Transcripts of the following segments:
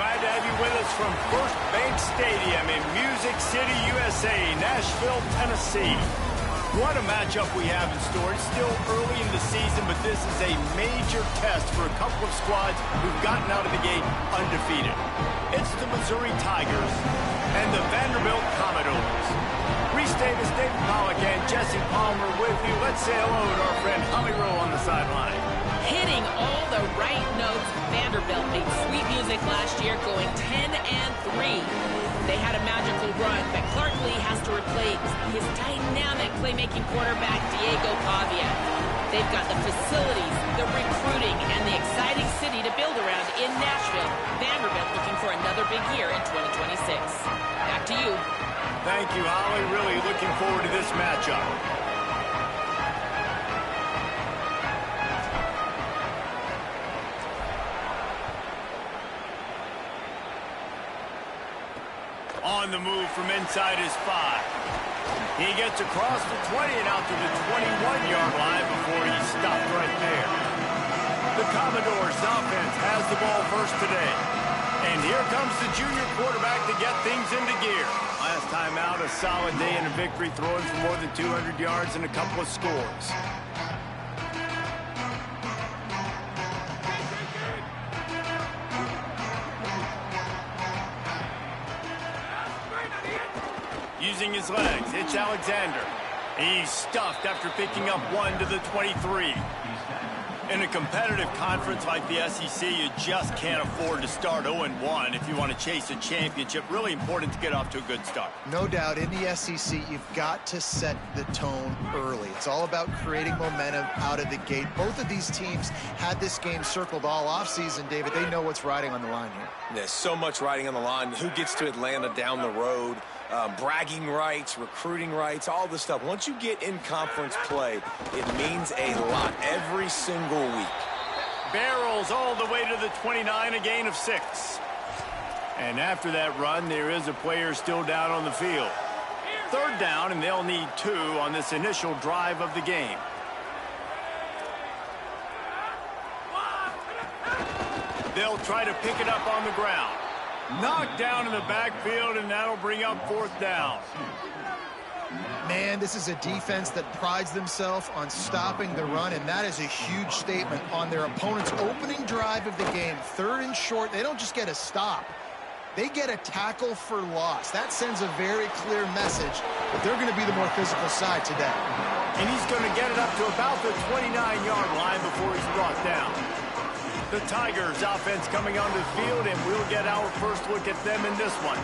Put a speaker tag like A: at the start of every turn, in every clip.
A: glad to have you with us from First Bank Stadium in Music City, USA, Nashville, Tennessee. What a matchup we have in store. It's still early in the season, but this is a major test for a couple of squads who've gotten out of the gate undefeated. It's the Missouri Tigers and the Vanderbilt Commodores. Reese Davis, David Pollack, and Jesse Palmer with you. Let's say hello to our friend Holly Rowe on the sideline.
B: Hitting all the right notes, Vanderbilt made sweet music last year, going 10-3. They had a magical run, but Clark Lee has to replace his dynamic playmaking quarterback, Diego Pavia. They've got the facilities, the recruiting, and the exciting city to build around in Nashville. Vanderbilt looking for another big year in 2026. Back to you.
A: Thank you, Holly. Really looking forward to this matchup. On the move from inside his 5. He gets across the 20 and out to the 21-yard line before he's stopped right there. The Commodores offense has the ball first today. And here comes the junior quarterback to get things into gear. Last time out, a solid day and a victory, throwing for more than 200 yards and a couple of scores. Using his legs, it's Alexander. He's stuffed after picking up 1 to the 23. In a competitive conference like the SEC, you just can't afford to start 0-1 if you want to chase a championship. Really important to get off to a good start.
C: No doubt, in the SEC, you've got to set the tone early. It's all about creating momentum out of the gate. Both of these teams had this game circled all offseason, David. They know what's riding on the line here.
D: There's so much riding on the line. Who gets to Atlanta down the road? Bragging rights, recruiting rights, all this stuff. Once you get in conference play, it means a lot every single week.
A: Barrels all the way to the 29, a gain of 6. And after that run, there is a player still down on the field. 3rd down, and they'll need 2 on this initial drive of the game. They'll try to pick it up on the ground. Knocked down in the backfield, and that'll bring up 4th down.
C: Man, this is a defense that prides themselves on stopping the run, and that is a huge statement on their opponent's opening drive of the game. 3rd and short, they don't just get a stop. They get a tackle for loss. That sends a very clear message that they're going to be the more physical side today.
A: And he's going to get it up to about the 29-yard line before he's brought down. The Tigers offense coming onto the field, and we'll get our first look at them in this one.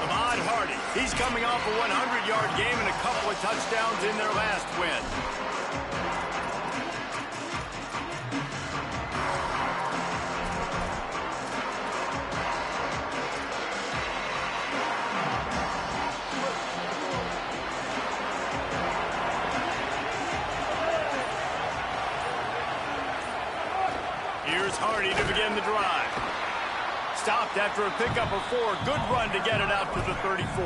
A: Ahmad Hardy, he's coming off a 100-yard game and a couple of touchdowns in their last win. Here's Hardy to begin the drive. Stopped after a pickup of 4. Good run to get it out to the 34.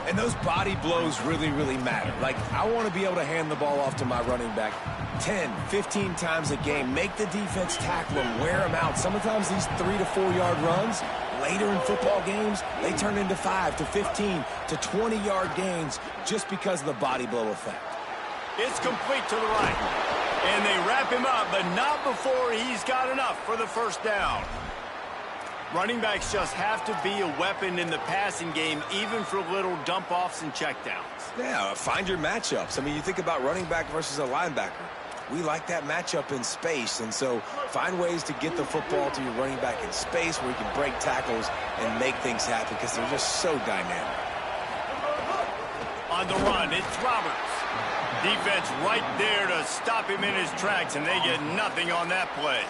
D: And those body blows really, really matter. Like, I want to be able to hand the ball off to my running back 10, 15 times a game. Make the defense tackle him, wear him out. Sometimes these 3 to 4 yard runs, later in football games, they turn into 5 to 15 to 20-yard gains just because of the body blow effect.
A: It's complete to the right. And they wrap him up, but not before he's got enough for the 1st down. Running backs just have to be a weapon in the passing game, even for little dump-offs and checkdowns.
D: Yeah, find your matchups. I mean, you think about running back versus a linebacker. We like that matchup in space, and so find ways to get the football to your running back in space where you can break tackles and make things happen because they're just so dynamic.
A: On the run, it's Roberts. Defense right there to stop him in his tracks, and they get nothing on that play.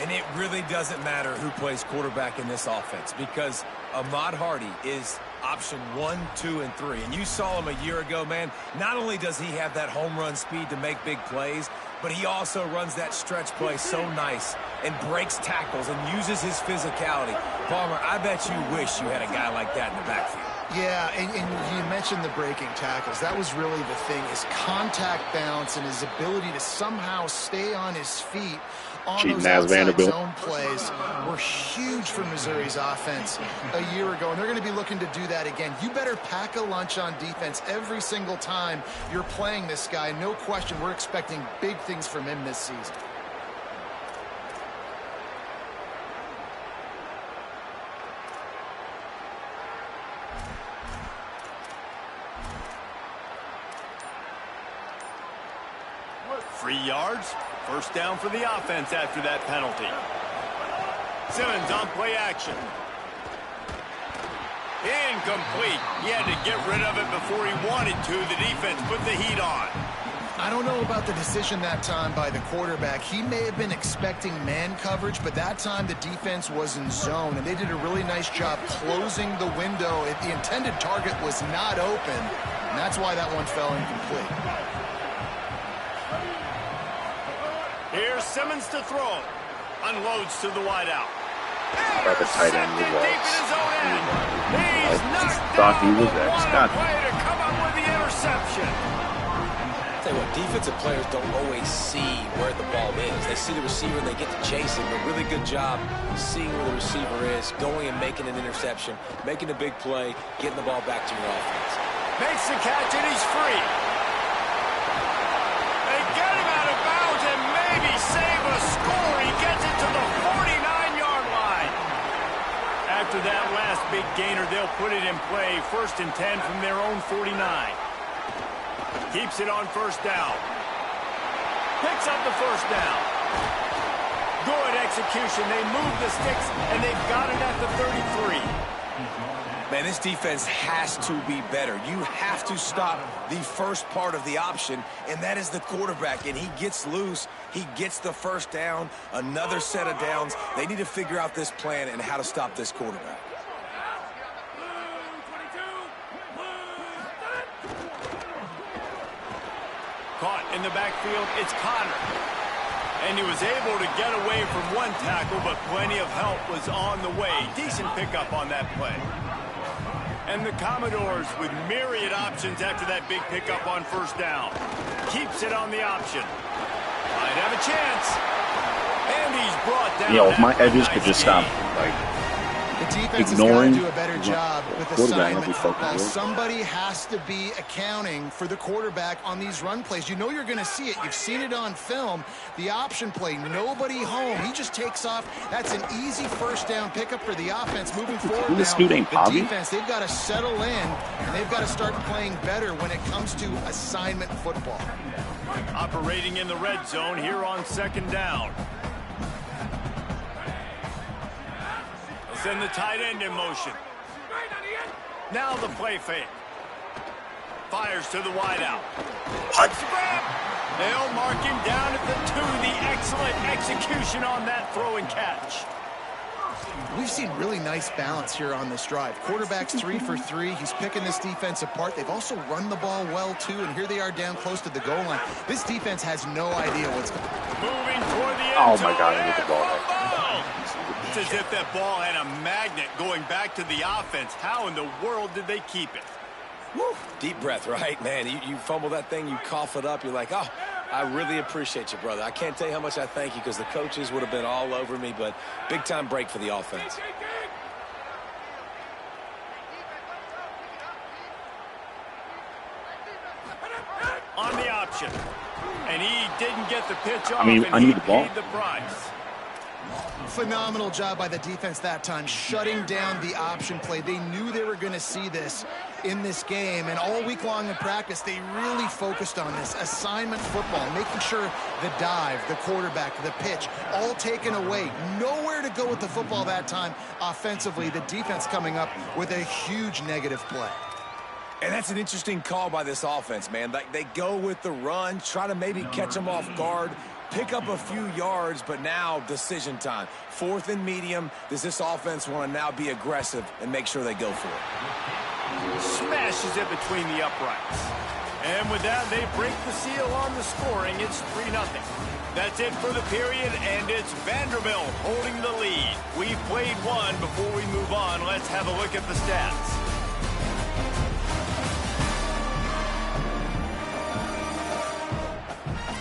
D: And it really doesn't matter who plays quarterback in this offense because Ahmad Hardy is option 1, 2, and 3. And you saw him a year ago, man. Not only does he have that home run speed to make big plays, but he also runs that stretch play so nice and breaks tackles and uses his physicality. Palmer, I bet you wish you had a guy like that in the backfield.
C: Yeah, and you mentioned the breaking tackles. That was really the thing. His contact balance and his ability to somehow stay on his feet on those outside zone plays were huge for Missouri's offense a year ago, and they're going to be looking to do that again. You better pack a lunch on defense every single time you're playing this guy. No question, we're expecting big things from him this season.
A: Free yards, first down for the offense after that penalty. Simmons on play action. Incomplete. He had to get rid of it before he wanted to. The defense put the heat on.
C: I don't know about the decision that time by the quarterback. He may have been expecting man coverage, but that time the defense was in zone, and they did a really nice job closing the window. The intended target was not open, and that's why that one fell incomplete.
A: Here's Simmons to throw. Unloads to the wideout.
E: About the tight end he was.
A: He's knocked
E: Thought he
A: down
E: was
A: the
E: Scott.
A: play to come up with the interception.
D: Tell you what, defensive players don't always see where the ball is. They see the receiver and they get to chase him. A really good job seeing where the receiver is, going and making an interception, making a big play, getting the ball back to your offense.
A: Makes the catch and he's free. They get him out of bounds and maybe save a score. He gets it to the 49-yard line. After that last big gainer, they'll put it in play. 1st and 10 from their own 49. Keeps it on first down. Picks up the first down. Good execution. They move the sticks, and they've got it at the 33.
D: Man, this defense has to be better. You have to stop the first part of the option, and that is the quarterback. And he gets loose. He gets the first down, another set of downs. They need to figure out this plan and how to stop this quarterback.
A: Caught in the backfield, it's Connor. And he was able to get away from one tackle, but plenty of help was on the way. Decent pickup on that play. And the Commodores with myriad options after that big pickup on first down. Keeps it on the option. Might have a chance. And he's brought down.
E: Yeah, if my edges could just stop, like,
C: The defense
E: ignoring
C: has got to do a better job with assignment football. Somebody has to be accounting for the quarterback on these run plays. You know you're going to see it. You've seen it on film. The option play, nobody home. He just takes off. That's an easy first down pickup for the offense moving forward.
E: This
C: now,
E: dude ain't
C: the
E: Bobby.
C: defense, they've got to settle in, and they've got to start playing better when it comes to assignment football.
A: Operating in the red zone here on 2nd down. Send the tight end in motion. Now the play fake. Fires to the wideout. They'll mark him down at the 2. The excellent execution on that throw and catch.
C: We've seen really nice balance here on this drive. Quarterback's 3 for 3. He's picking this defense apart. They've also run the ball well, too, and here they are down close to the goal line. This defense has no idea what's going on.
A: Moving toward the end
E: Oh,
A: zone.
E: my God, I get the ball back.
A: It's as if that ball had a magnet going back to the offense. How in the world did they keep it?
D: Woo. Deep breath, right? Man, you fumble that thing, you cough it up, you're like, oh, I really appreciate you, brother. I can't tell you how much I thank you because the coaches would have been all over me, but big-time break for the offense.
A: On the option. And he didn't get the pitch off,
E: I need the ball.
A: paid the price.
C: Phenomenal job by the defense that time, shutting down the option play. They knew they were going to see this in this game, and all week long in practice, they really focused on this assignment football, making sure the dive, the quarterback, the pitch, all taken away. Nowhere to go with the football that time offensively. The defense coming up with a huge negative play.
D: And that's an interesting call by this offense, man. Like, they go with the run, try to maybe catch them off guard, pick up a few yards, but now decision time. 4th and medium. Does this offense want to now be aggressive and make sure they go for it?
A: Smashes it between the uprights. And with that, they break the seal on the scoring. It's 3-0. That's it for the period, and it's Vanderbilt holding the lead. We've played one. Before we move on, let's have a look at the stats.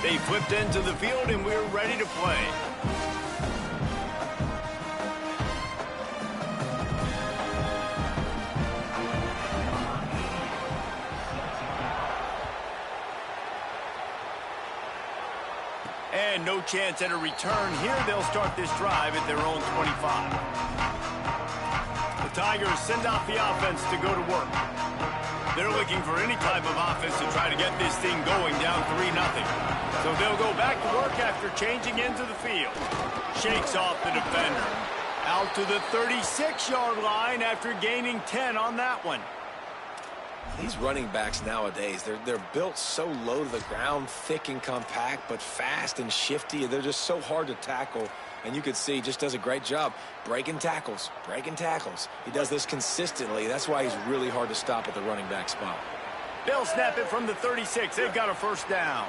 A: They flipped into the field, and we're ready to play. And no chance at a return here. They'll start this drive at their own 25. The Tigers send out the offense to go to work. They're looking for any type of offense to try to get this thing going, down 3-0. So they'll go back to work after changing into the field. Shakes off the defender. Out to the 36-yard line after gaining 10 on that one.
D: These running backs nowadays, they're built so low to the ground, thick and compact, but fast and shifty. They're just so hard to tackle. And you could see he just does a great job breaking tackles, breaking tackles. He does this consistently. That's why he's really hard to stop at the running back spot.
A: They'll snap it from the 36. They've got a first down.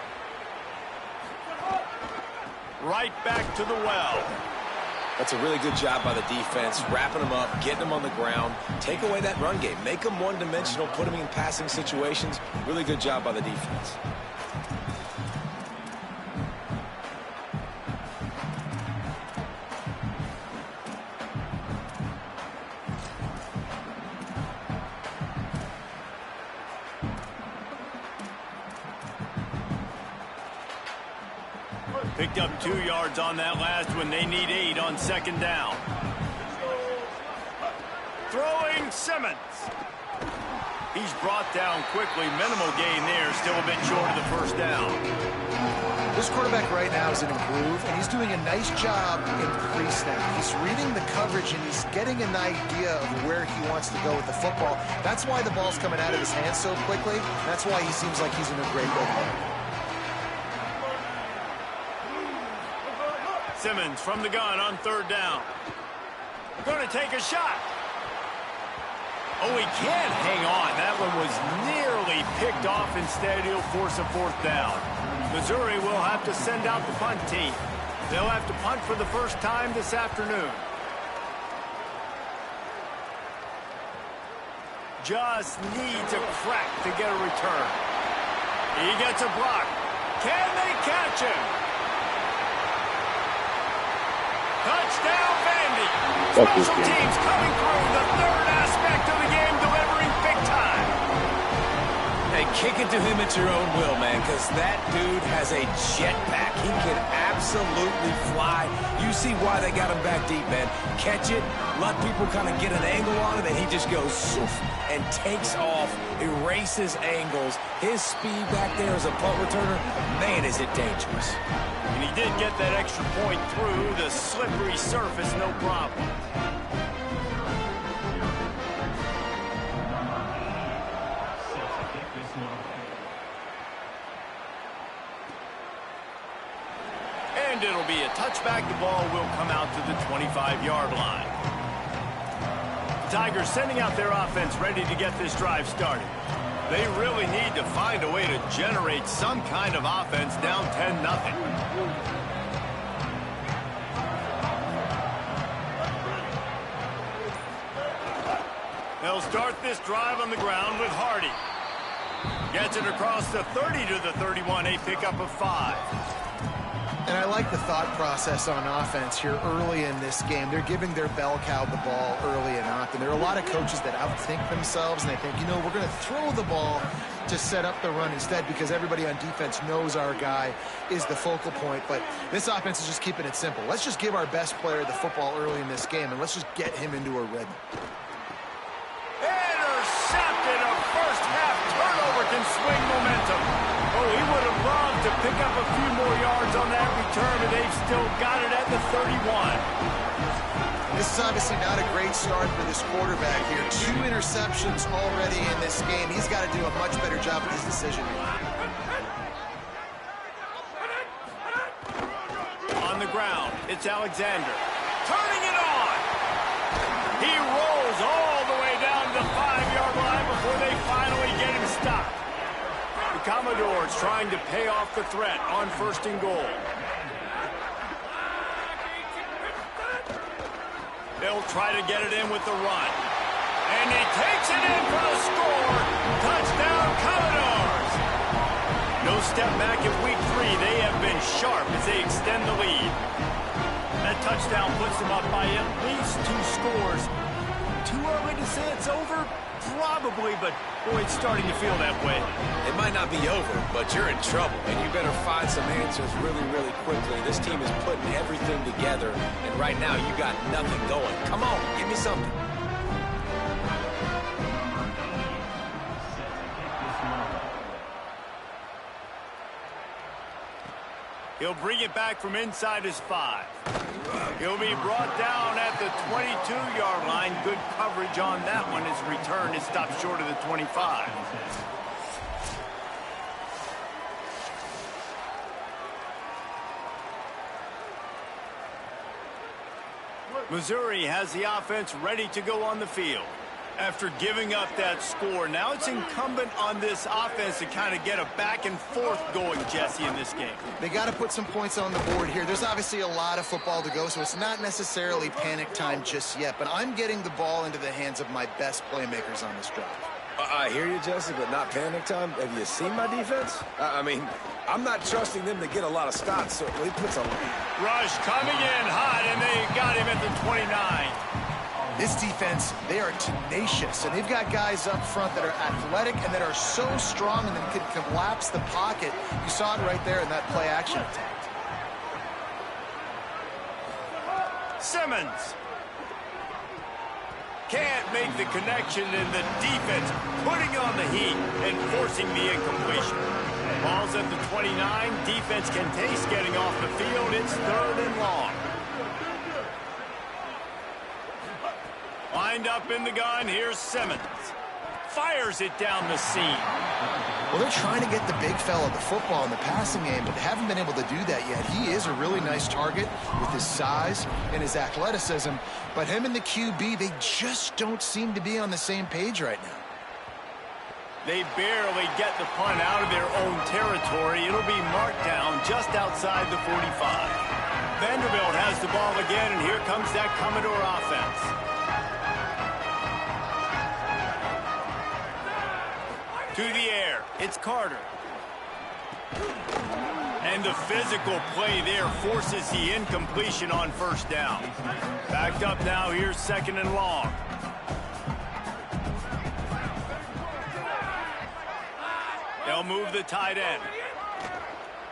A: Right back to the well.
D: That's a really good job by the defense, wrapping them up, getting them on the ground. Take away that run game. Make them one-dimensional, put them in passing situations. Really good job by the defense.
A: Picked up 2 yards on that last one. They need 8 on second down. Throwing Simmons. He's brought down quickly. Minimal gain there. Still a bit short of the first down.
C: This quarterback right now is in a groove, and he's doing a nice job in pre-snap. He's reading the coverage, and he's getting an idea of where he wants to go with the football. That's why the ball's coming out of his hands so quickly. That's why he seems like he's in a great rhythm.
A: Simmons from the gun on third down. Going to take a shot. Oh, he can't hang on. That one was nearly picked off. Instead, he'll force a fourth down. Missouri will have to send out the punt team. They'll have to punt for the first time this afternoon. Just needs a crack to get a return. He gets a block. Can they catch him? Touchdown, Vandy. Special teams coming through. The third aspect of the game, delivering big time.
D: Hey, kick it to him at your own will, man, because that dude has a jetpack. He can absolutely fly. You see why they got him back deep, man. Catch it, let people kind of get an angle on it, and he just goes soof and takes off, erases angles. His speed back there as a punt returner, man, is it dangerous.
A: And he did get that extra point through the slippery surface, no problem. And it'll be a touchback. The ball will come out to the 25-yard line. The Tigers sending out their offense ready to get this drive started. They really need to find a way to generate some kind of offense down 10-0. They'll start this drive on the ground with Hardy. Gets it across the 30 to the 31, a pickup of 5.
C: And I like the thought process on offense here early in this game. They're giving their bell cow the ball early and often. There are a lot of coaches that outthink themselves, and they think, you know, we're going to throw the ball to set up the run instead because everybody on defense knows our guy is the focal point. But this offense is just keeping it simple. Let's just give our best player the football early in this game, and let's just get him into a rhythm.
A: Intercepted. A first-half turnover can swing momentum. Oh, he would have loved to pick up a few more yards on that return, but they've still got it at the 31.
C: This is obviously not a great start for this quarterback here. 2 interceptions already in this game. He's got to do a much better job with his decision making.
A: On the ground, it's Alexander. Turning it on. He rolls all the way down to the 5-yard line before they finally get him stopped. The Commodores trying to pay off the threat on 1st and goal. They'll try to get it in with the run. And he takes it in for the score. Touchdown, Commodores. No step back in week 3. They have been sharp as they extend the lead. That touchdown puts them up by at least 2 scores. Too early to say it's over? Probably, but boy, it's starting to feel that way.
D: It might not be over, but you're in trouble, and you better find some answers really, really quickly. This team is putting everything together, and right now you got nothing going. Come on, give me something.
A: He'll bring it back from inside his 5. He'll be brought down at the 22-yard line. Good coverage on that one. His return is stopped short of the 25. Missouri has the offense ready to go on the field. After giving up that score, now it's incumbent on this offense to kind of get a back and forth going, Jesse, in this game.
C: They got to put some points on the board here. There's obviously a lot of football to go, so it's not necessarily panic time just yet, but I'm getting the ball into the hands of my best playmakers on this drive.
D: I hear you, Jesse, but not panic time. Have you seen my defense? I mean, I'm not trusting them to get a lot of stops, so he puts a
A: rush coming in hot, and they got him at the 29.
C: This defense, they are tenacious, and they've got guys up front that are athletic and that are so strong and that can collapse the pocket. You saw it right there in that play-action attempt.
A: Simmons can't make the connection, and the defense putting on the heat and forcing the incompletion. Ball's at the 29. Defense can taste getting off the field. It's 3rd and long. Lined up in the gun, here's Simmons. Fires it down the seam.
C: Well, they're trying to get the big fella the football in the passing game, but they haven't been able to do that yet. He is a really nice target with his size and his athleticism, but him and the QB, they just don't seem to be on the same page right now.
A: They barely get the punt out of their own territory. It'll be marked down just outside the 45. Vanderbilt has the ball again, and here comes that Commodore offense. To the air, it's Carter. And the physical play there forces the incompletion on 1st down. Backed up now, here's 2nd and long. They'll move the tight end.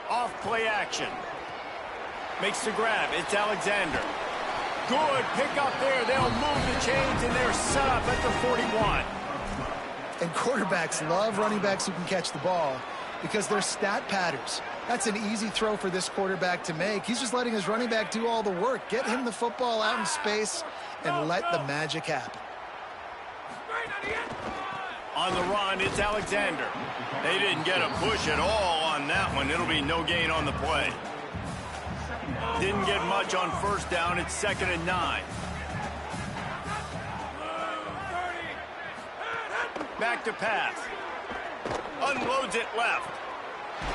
A: Off play action. Makes the grab, it's Alexander. Good pick up there, they'll move the chains, and they're set up at the 41.
C: And quarterbacks love running backs who can catch the ball because they're stat patterns. That's an easy throw for this quarterback to make. He's just letting his running back do all the work. Get him the football out in space and let the magic happen.
A: On the run, it's Alexander. They didn't get a push at all on that one. It'll be no gain on the play. Didn't get much on 1st down. It's 2nd and 9. Back to pass. Unloads it left.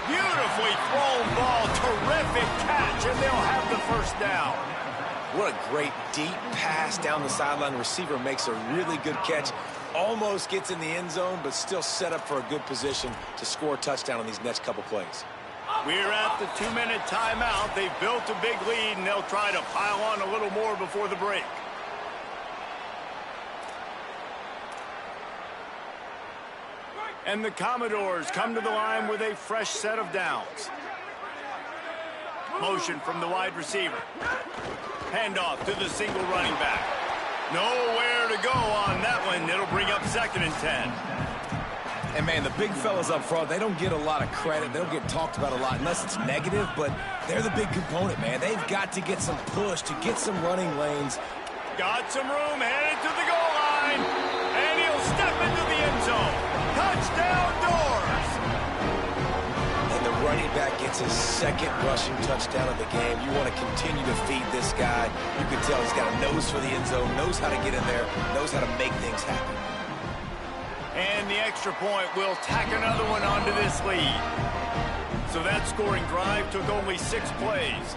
A: Beautifully thrown ball. Terrific catch, and they'll have the 1st down.
D: What a great deep pass down the sideline. The receiver makes a really good catch. Almost gets in the end zone, but still set up for a good position to score a touchdown on these next couple plays.
A: We're at the 2-minute timeout. They've built a big lead, and they'll try to pile on a little more before the break. And the Commodores come to the line with a fresh set of downs. Motion from the wide receiver. Handoff to the single running back. Nowhere to go on that one. It'll bring up 2nd and 10.
D: And, man, the big fellas up front, they don't get a lot of credit. They don't get talked about a lot unless it's negative, but they're the big component, man. They've got to get some push to get some running lanes.
A: Got some room, headed to the goal line, and he'll step into the end zone. Touchdown, Doors!
D: And the running back gets his 2nd rushing touchdown of the game. You want to continue to feed this guy. You can tell he's got a nose for the end zone, knows how to get in there, knows how to make things happen.
A: And the extra point will tack another one onto this lead. So that scoring drive took only 6 plays.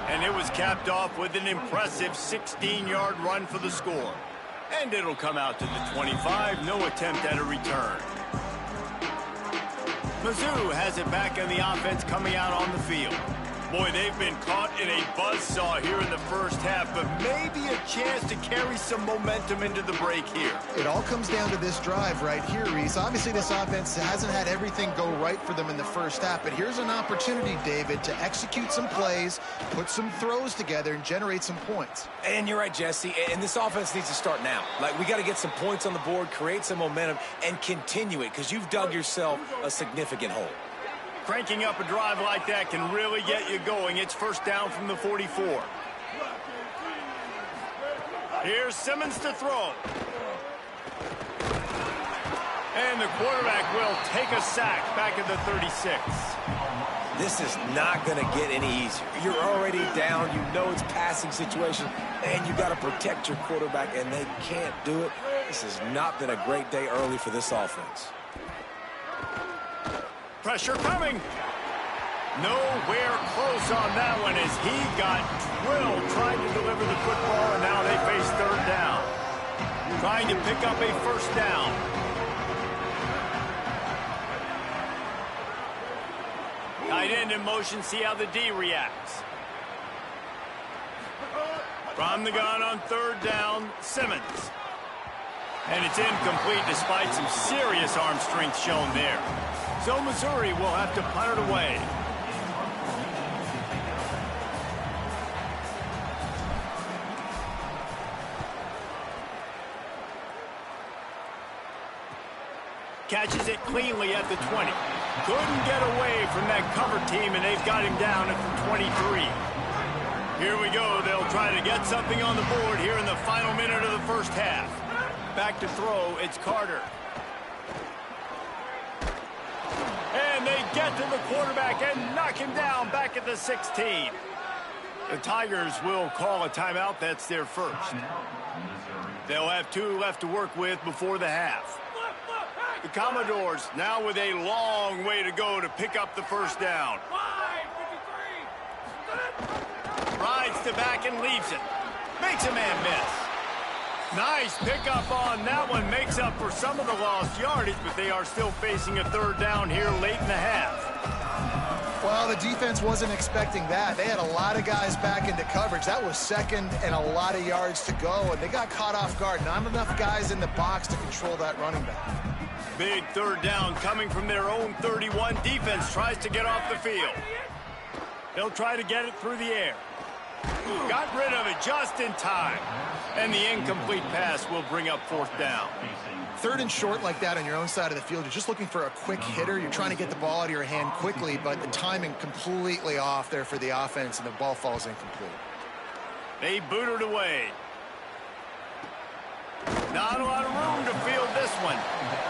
A: And it was capped off with an impressive 16-yard run for the score. And it'll come out to the 25, no attempt at a return. Mizzou has it back in the offense coming out on the field. Boy, they've been caught in a buzzsaw here in the first half, but maybe a chance to carry some momentum into the break here.
C: It all comes down to this drive right here, Reese. Obviously, this offense hasn't had everything go right for them in the first half, but here's an opportunity, David, to execute some plays, put some throws together, and generate some points.
D: And you're right, Jesse, and this offense needs to start now. Like, we got to get some points on the board, create some momentum, and continue it, because you've dug yourself a significant hole.
A: Cranking up a drive like that can really get you going. It's first down from the 44. Here's Simmons to throw. And the quarterback will take a sack back at the 36.
D: This is not going to get any easier. You're already down. You know it's passing situation, and you got to protect your quarterback, and they can't do it. This has not been a great day early for this offense.
A: Pressure coming. Nowhere close on that one as he got drilled trying to deliver the football, and now they face third down. Trying to pick up a first down. Tight end in motion, see how the D reacts. From the gun on third down, Simmons. And it's incomplete despite some serious arm strength shown there. So Missouri will have to punt it away. Catches it cleanly at the 20. Couldn't get away from that cover team, and they've got him down at the 23. Here we go. They'll try to get something on the board here in the final minute of the first half. Back to throw, it's Carter. And they get to the quarterback and knock him down back at the 16. The Tigers will call a timeout. That's their first. They'll have 2 left to work with before the half. The Commodores now with a long way to go to pick up the first down. Rides to back and leaves it. Makes a man miss. Nice pickup on that one. Makes up for some of the lost yardage, but they are still facing a third down here late in the half.
C: Well, the defense wasn't expecting that. They had a lot of guys back into coverage. That was second and a lot of yards to go, and they got caught off guard. Not enough guys in the box to control that running back.
A: Big third down coming from their own 31. Defense tries to get off the field. They'll try to get it through the air. Got rid of it just in time. And the incomplete pass will bring up fourth down.
C: Third and short like that on your own side of the field, you're just looking for a quick hitter. You're trying to get the ball out of your hand quickly, but the timing completely off there for the offense, and the ball falls incomplete.
A: They boot it away. Not a lot of room to field this one.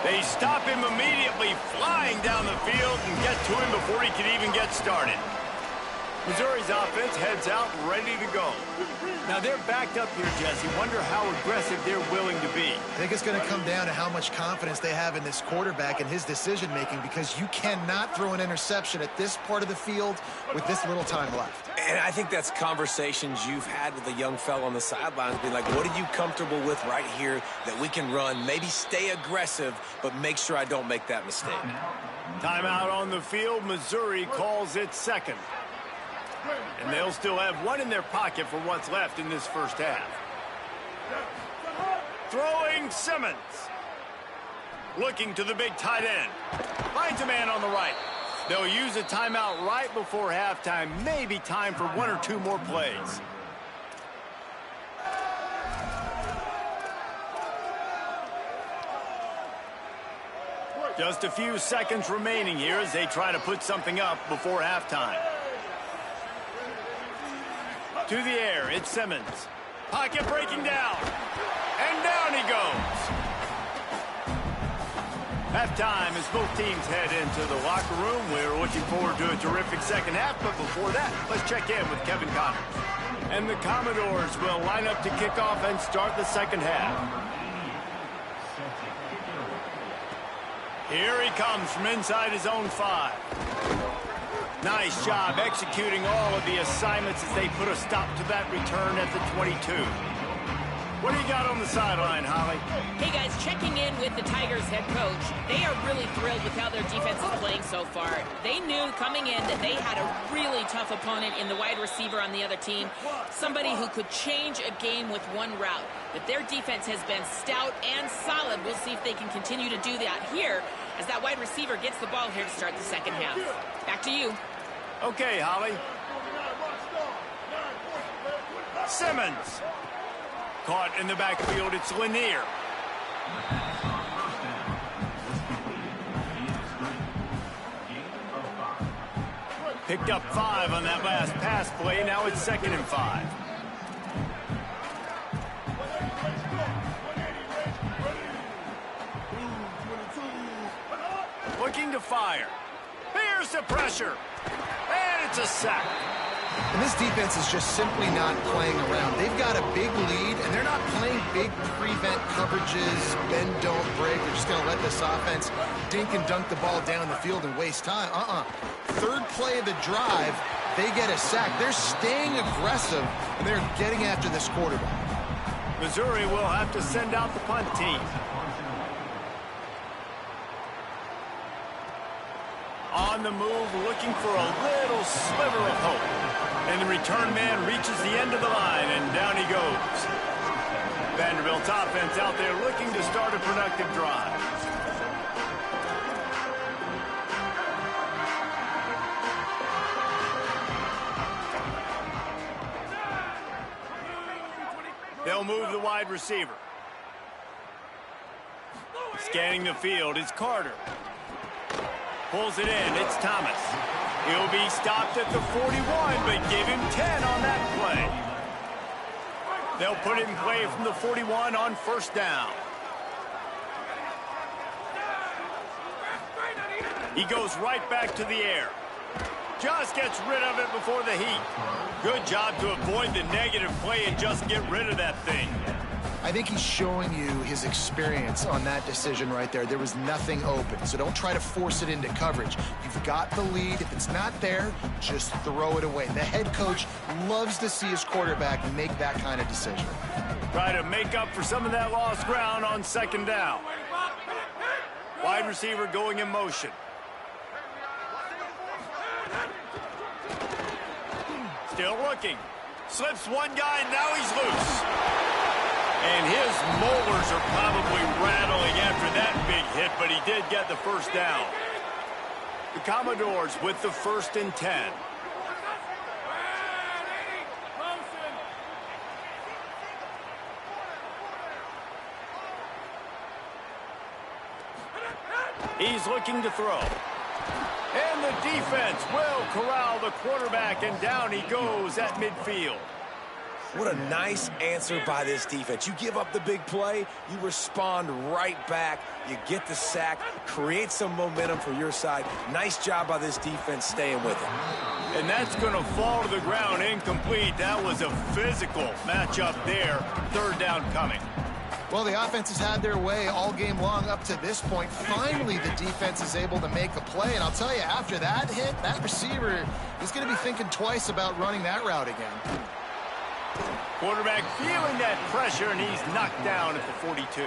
A: They stop him immediately, flying down the field, and get to him before he can even get started. Missouri's offense heads out, ready to go. Now they're backed up here, Jesse. Wonder how aggressive they're willing to be.
C: I think it's going to come down to how much confidence they have in this quarterback and his decision-making, because you cannot throw an interception at this part of the field with this little time left.
D: And I think that's conversations you've had with a young fellow on the sidelines, being like, what are you comfortable with right here that we can run? Maybe stay aggressive, but make sure I don't make that mistake.
A: Timeout on the field. Missouri calls it second. And they'll still have one in their pocket for what's left in this first half. Throwing Simmons. Looking to the big tight end. Finds a man on the right. They'll use a timeout right before halftime. Maybe time for 1 or 2 more plays. Just a few seconds remaining here as they try to put something up before halftime. To the air, it's Simmons. Pocket breaking down. And down he goes. Halftime as both teams head into the locker room. We're looking forward to a terrific second half, but before that, let's check in with Kevin Connors. And the Commodores will line up to kick off and start the second half. Here he comes from inside his own 5. Nice job executing all of the assignments as they put a stop to that return at the 22. What do you got on the sideline, Holly?
B: Hey guys, checking in with the Tigers head coach. They are really thrilled with how their defense is playing so far. They knew coming in that they had a really tough opponent in the wide receiver on the other team, somebody who could change a game with one route. But their defense has been stout and solid. We'll see if they can continue to do that here as that wide receiver gets the ball here to start the second half. Back to you.
A: Okay, Holly. Simmons. Caught in the backfield, it's Lanier. Picked up 5 on that last pass play, now it's 2nd and 5. Looking to fire. Here's the pressure. And it's a sack.
C: And this defense is just simply not playing around. They've got a big lead, and they're not playing big prevent coverages, bend, don't break. They're just going to let this offense dink and dunk the ball down the field and waste time. Third play of the drive, they get a sack. They're staying aggressive, and they're getting after this quarterback.
A: Missouri will have to send out the punt team. On the move, looking for a little sliver of hope. And the return man reaches the end of the line, and down he goes. Vanderbilt's offense out there looking to start a productive drive. They'll move the wide receiver. Scanning the field is Carter. Pulls it in, it's Thomas. He'll be stopped at the 41, but give him 10 on that play. They'll put it in play from the 41 on 1st down. He goes right back to the air. Just gets rid of it before the heat. Good job to avoid the negative play and just get rid of that thing.
C: I think he's showing you his experience on that decision right there. There was nothing open, so don't try to force it into coverage. You've got the lead. If it's not there, just throw it away. The head coach loves to see his quarterback make that kind of decision.
A: Try to make up for some of that lost ground on 2nd down. Wide receiver going in motion. Still looking. Slips one guy, now he's loose. And his molars are probably rattling after that big hit, but he did get the 1st down. The Commodores with the 1st and 10. He's looking to throw. And the defense will corral the quarterback, and down he goes at midfield.
D: What a nice answer by this defense. You give up the big play, you respond right back, you get the sack, create some momentum for your side. Nice job by this defense staying with it.
A: And that's going to fall to the ground incomplete. That was a physical matchup there. 3rd down coming.
C: Well, the offense has had their way all game long up to this point. Finally, the defense is able to make a play. And I'll tell you, after that hit, that receiver is going to be thinking twice about running that route again.
A: Quarterback feeling that pressure, and he's knocked down at the 42.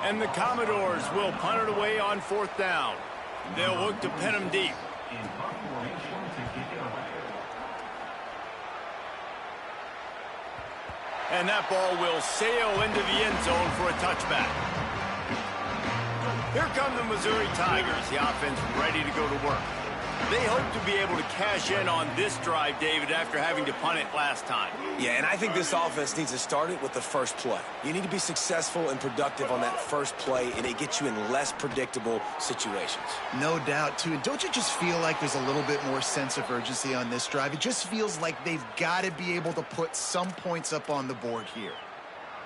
A: And the Commodores will punt it away on 4th down. They'll look to pin him deep. And that ball will sail into the end zone for a touchback. Here come the Missouri Tigers. The offense ready to go to work. They hope to be able to cash in on this drive, David, after having to punt it last time.
D: Yeah, and I think this offense needs to start it with the 1st play. You need to be successful and productive on that 1st play, and it gets you in less predictable situations.
C: No doubt, too. And don't you just feel like there's a little bit more sense of urgency on this drive? It just feels like they've got to be able to put some points up on the board here.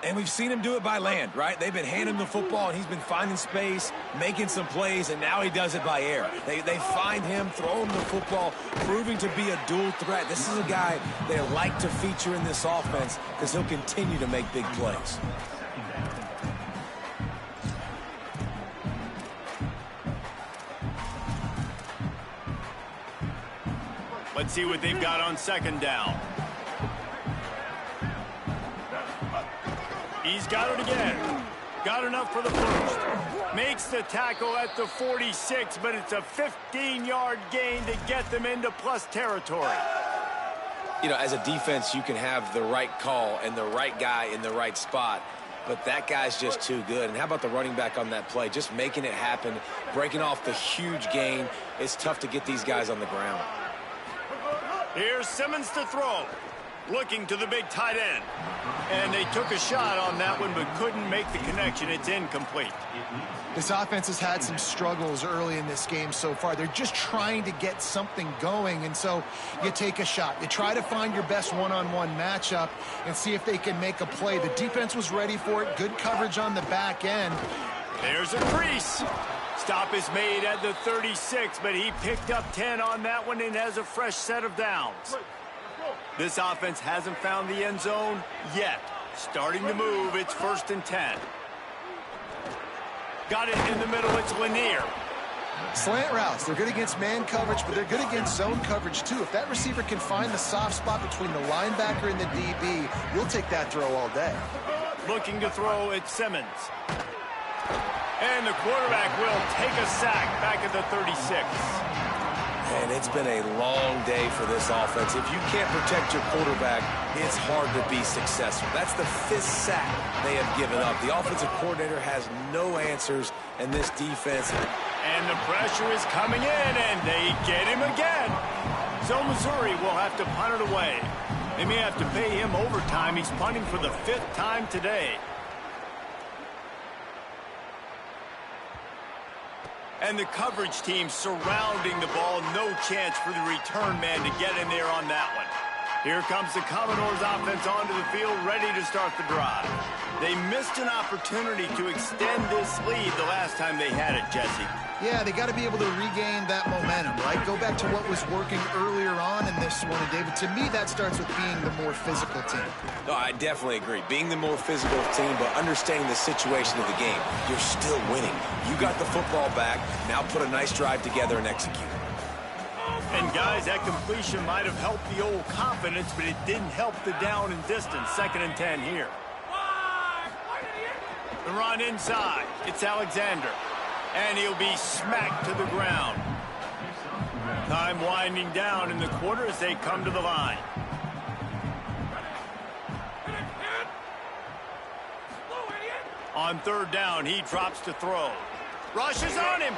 D: And we've seen him do it by land, right? They've been handing him the football, and he's been finding space, making some plays, and now he does it by air. They find him, throw him the football, proving to be a dual threat. This is a guy they like to feature in this offense because he'll continue to make big plays.
A: Let's see what they've got on second down. He's got it again. Got enough for the first. Makes the tackle at the 46, but it's a 15-yard gain to get them into plus territory.
D: You know, as a defense, you can have the right call and the right guy in the right spot, but that guy's just too good. And how about the running back on that play? Just making it happen, breaking off the huge gain. It's tough to get these guys on the ground.
A: Here's Simmons to throw. Looking to the big tight end. And they took a shot on that one, but couldn't make the connection. It's incomplete.
C: This offense has had some struggles early in this game so far. They're just trying to get something going, and so you take a shot. You try to find your best one-on-one matchup and see if they can make a play. The defense was ready for it. Good coverage on the back end.
A: There's a crease. Stop is made at the 36, but he picked up 10 on that one and has a fresh set of downs. This offense hasn't found the end zone yet. Starting to move, it's 1st and 10. Got it in the middle, it's Lanier.
C: Slant routes, they're good against man coverage, but they're good against zone coverage too. If that receiver can find the soft spot between the linebacker and the DB, you'll take that throw all day.
A: Looking to throw, it's Simmons. And the quarterback will take a sack back at the 36.
D: And it's been a long day for this offense. If you can't protect your quarterback, it's hard to be successful. That's the 5th sack they have given up. The offensive coordinator has no answers, and this defense...
A: And the pressure is coming in, and they get him again. So Missouri will have to punt it away. They may have to pay him overtime. He's punting for the 5th time today. And the coverage team surrounding the ball. No chance for the return man to get in there on that one. Here comes the Commodores offense onto the field, ready to start the drive. They missed an opportunity to extend this lead the last time they had it, Jesse.
C: Yeah, they got to be able to regain that momentum, right? Go back to what was working earlier on in this one. And, David, to me, that starts with being the more physical team.
D: No, I definitely agree. Being the more physical team, but understanding the situation of the game. You're still winning. You got the football back. Now put a nice drive together and execute.
A: And, guys, that completion might have helped the old confidence, but it didn't help the down and distance. 2nd and 10 here. The run inside. It's Alexander. And he'll be smacked to the ground. Time winding down in the quarter as they come to the line. On 3rd down, he drops to throw. Rushes on him.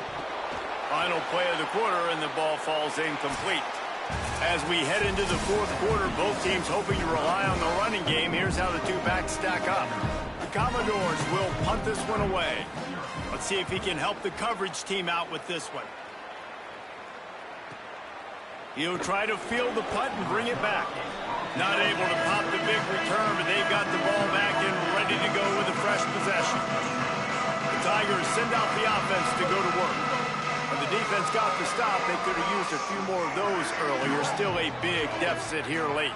A: Final play of the quarter, and the ball falls incomplete. As we head into the 4th quarter, both teams hoping to rely on the running game. Here's how the two backs stack up. The Commodores will punt this one away. Let's see if he can help the coverage team out with this one. He'll try to field the punt and bring it back. Not able to pop the big return, but they've got the ball back and ready to go with a fresh possession. The Tigers send out the offense to go to work. When the defense got the stop, they could have used a few more of those earlier. Still a big deficit here late.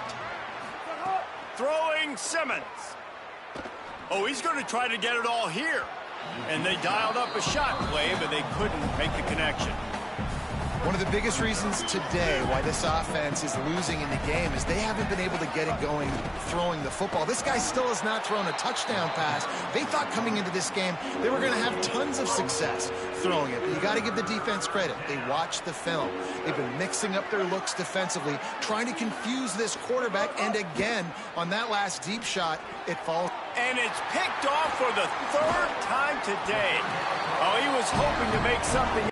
A: Throwing Simmons. Oh, he's going to try to get it all here. And they dialed up a shot play, but they couldn't make the connection.
C: One of the biggest reasons today why this offense is losing in the game is they haven't been able to get it going throwing the football. This guy still has not thrown a touchdown pass. They thought coming into this game they were going to have tons of success throwing it. But you got to give the defense credit. They watched the film. They've been mixing up their looks defensively, trying to confuse this quarterback. And again, on that last deep shot, it falls.
A: And it's picked off for the 3rd time today. Oh, he was hoping to make something.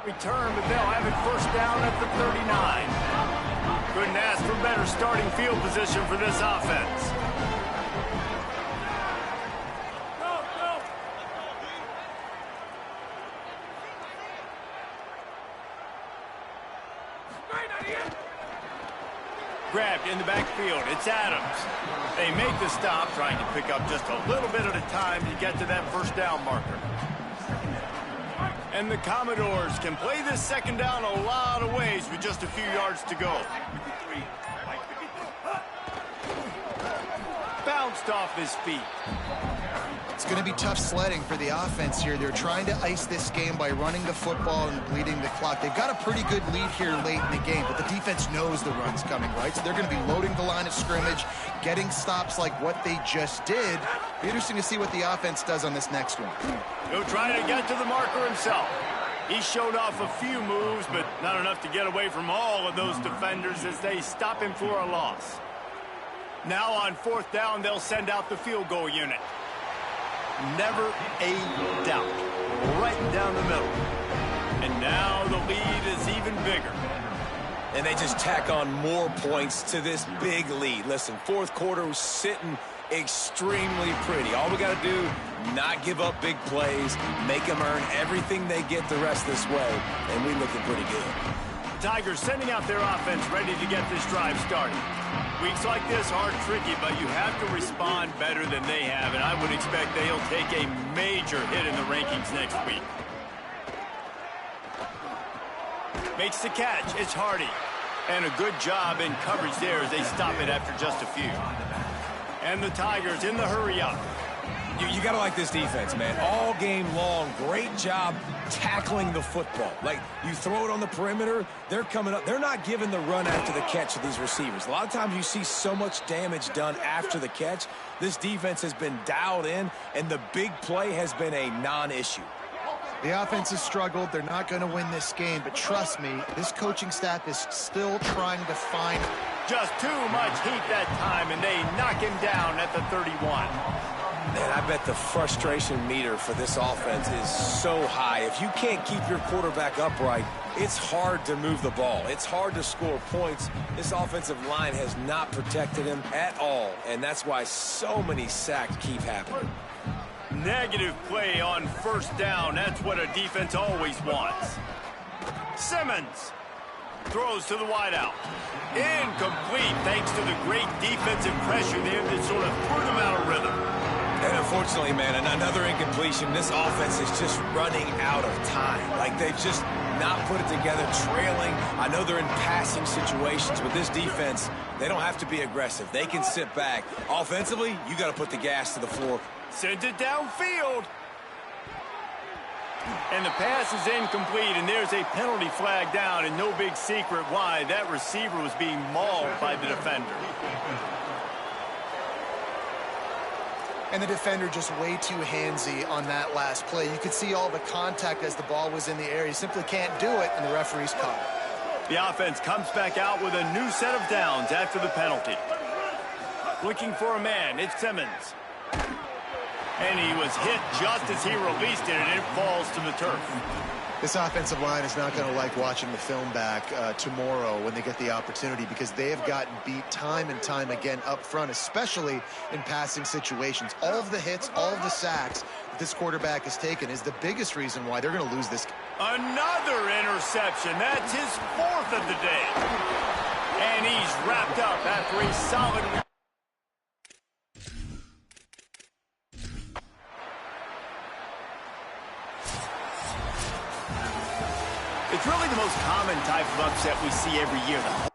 A: Return, but they'll have it 1st down at the 39. Couldn't ask for better starting field position for this offense. Grabbed in the backfield. It's Adams. They make the stop, trying to pick up just a little bit at a time to get to that 1st down marker. And the Commodores can play this second down a lot of ways with just a few yards to go. Bounced off his feet.
C: It's going to be tough sledding for the offense here. They're trying to ice this game by running the football and bleeding the clock. They've got a pretty good lead here late in the game, but the defense knows the run's coming, right? So they're going to be loading the line of scrimmage, getting stops like what they just did. Be interesting to see what the offense does on this next one.
A: He'll try to get to the marker himself. He showed off a few moves, but not enough to get away from all of those defenders as they stop him for a loss. Now on fourth down, they'll send out the field goal unit. Never a doubt. Right down the middle. And now the lead is even bigger.
D: And they just tack on more points to this big lead. Listen, fourth quarter was sitting extremely pretty. All we got to do, not give up big plays, make them earn everything they get the rest this way, and we're looking pretty good.
A: Tigers sending out their offense ready to get this drive started. Weeks like this are tricky, but you have to respond better than they have, and I would expect they'll take a major hit in the rankings next week. Makes the catch. It's Hardy. And a good job in coverage there as they stop it after just a few. And the Tigers in the hurry up.
D: You got to like this defense, man. All game long, great job tackling the football. Like, you throw it on the perimeter, they're coming up. They're not giving the run after the catch to these receivers. A lot of times you see so much damage done after the catch. This defense has been dialed in, and the big play has been a non-issue.
C: The offense has struggled. They're not going to win this game, but trust me, this coaching staff is still trying to find
A: just too much heat that time, and they knock him down at the 31.
D: Man, I bet the frustration meter for this offense is so high. If you can't keep your quarterback upright, it's hard to move the ball. It's hard to score points. This offensive line has not protected him at all, and that's why so many sacks keep happening.
A: Negative play on first down. That's what a defense always wants. Simmons throws to the wideout. Incomplete thanks to the great defensive pressure there that sort of threw them out of rhythm.
D: And unfortunately, man, another incompletion. This offense is just running out of time. Like, they've just not put it together, trailing. I know they're in passing situations, but this defense, they don't have to be aggressive. They can sit back. Offensively, you got to put the gas to the floor.
A: Sends it downfield. And the pass is incomplete, and there's a penalty flag down, and no big secret why. That receiver was being mauled by the defender.
C: And the defender just way too handsy on that last play. You could see all the contact as the ball was in the air. He simply can't do it, and the referee's caught it.
A: The offense comes back out with a new set of downs after the penalty. Looking for a man, it's Simmons. And he was hit just as he released it, and it falls to the turf.
C: This offensive line is not going to like watching the film back tomorrow when they get the opportunity, because they have gotten beat time and time again up front, especially in passing situations. All of the hits, all of the sacks that this quarterback has taken is the biggest reason why they're going to lose this game.
A: Another interception. That's his fourth of the day. And he's wrapped up after a solid... It's really the most common type of upset we see every year.